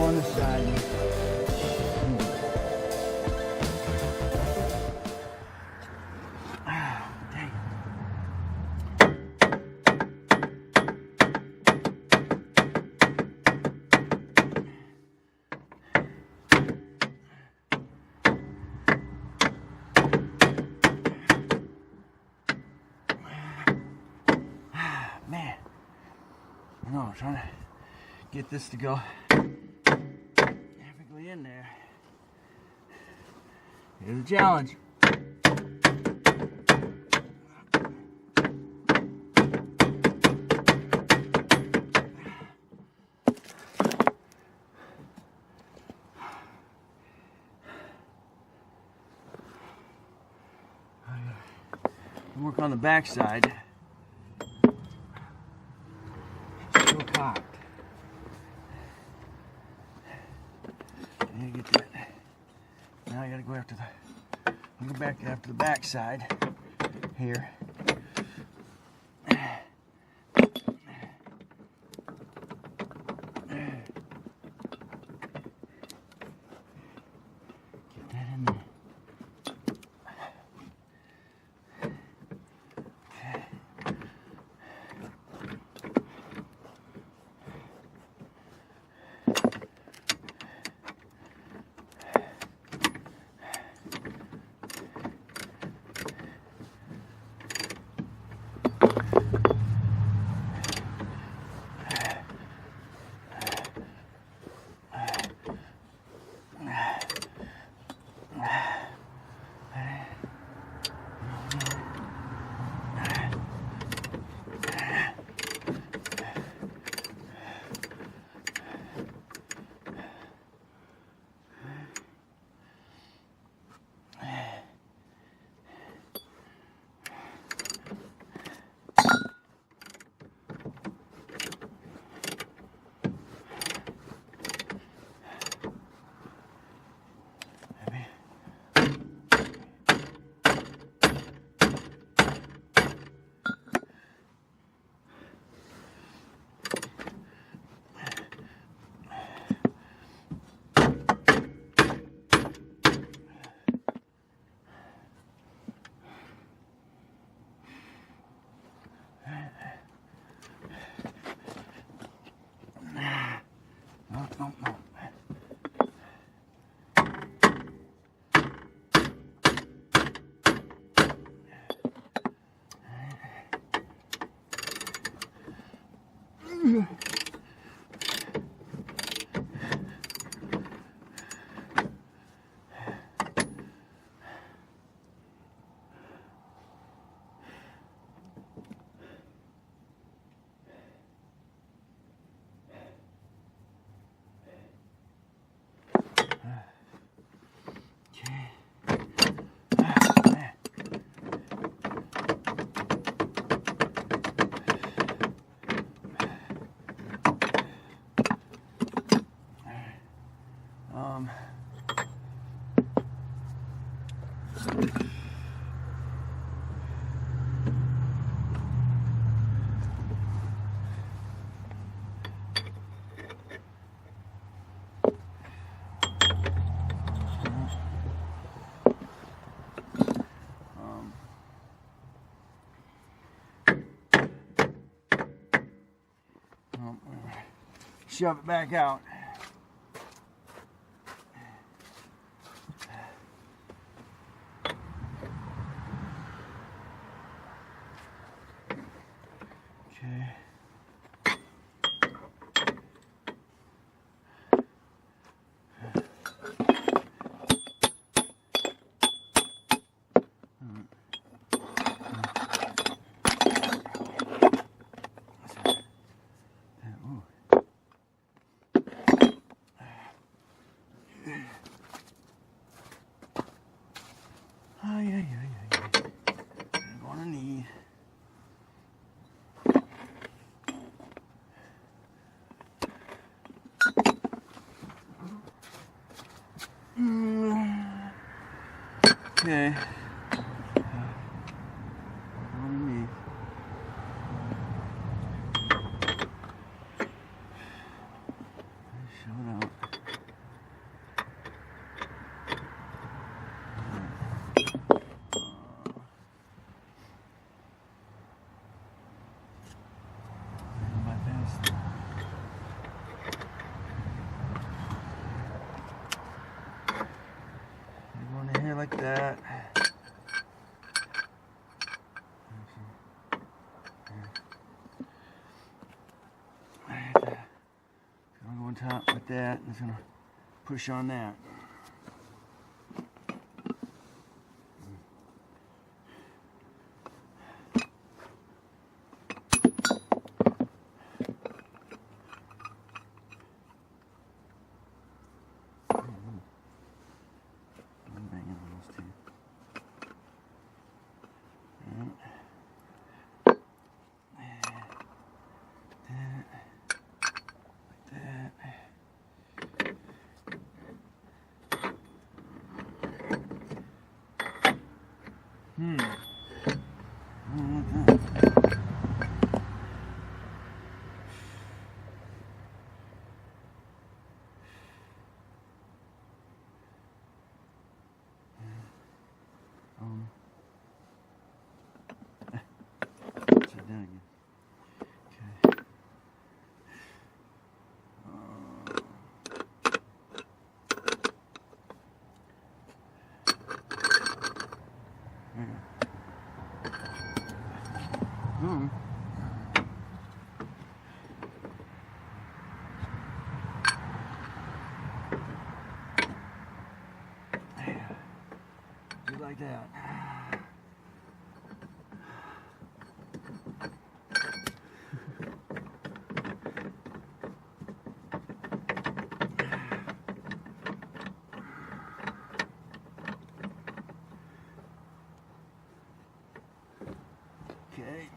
on this side. Dang. Man, I know I'm trying to get this to go perfectly in there. Here's a challenge. Work on the back side. Still cocked. Get that. Now I gotta go after the. Go back after the back side here. Get that in there. No. Shove it back out. Okay. I'm gonna need. Okay. Underneath. Showed out. on top like that. It's gonna push on that. Upside down again. Okay. Just like that. Okay.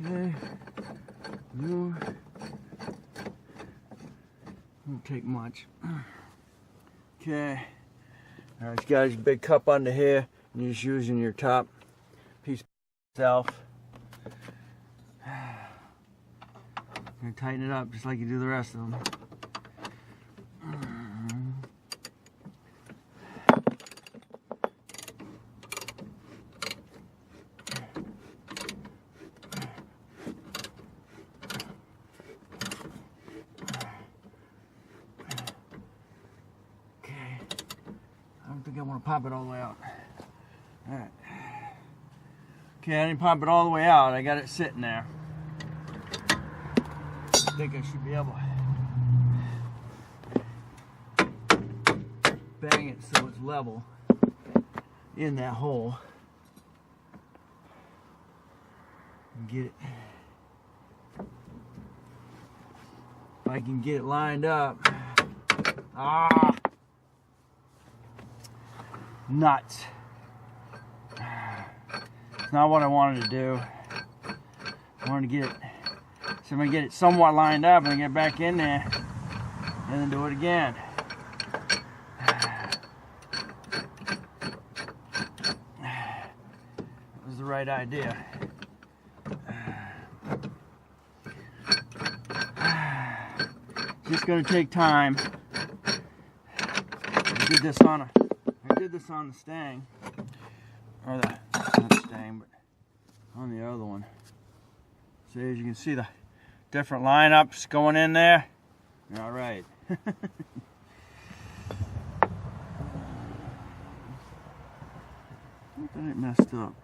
Okay, no, won't take much. Okay, all right, you got your big cup under here, and you're just using your top piece itself. You're gonna tighten it up just like you do the rest of them. I don't think I want to pop it all the way out. Alright. Okay, I didn't pop it all the way out. I got it sitting there. I think I should be able to bang it so it's level in that hole. And get it. If I can get it lined up. Ah! Nuts. It's not what I wanted to do. I wanted to get it, so I'm going to get it somewhat lined up and get back in there and then do it again. That was the right idea. Just going to take time. I did this on the Mustang, or not Mustang, but on the other one. So as you can see, the different lineups going in there. All right. I thought it messed up.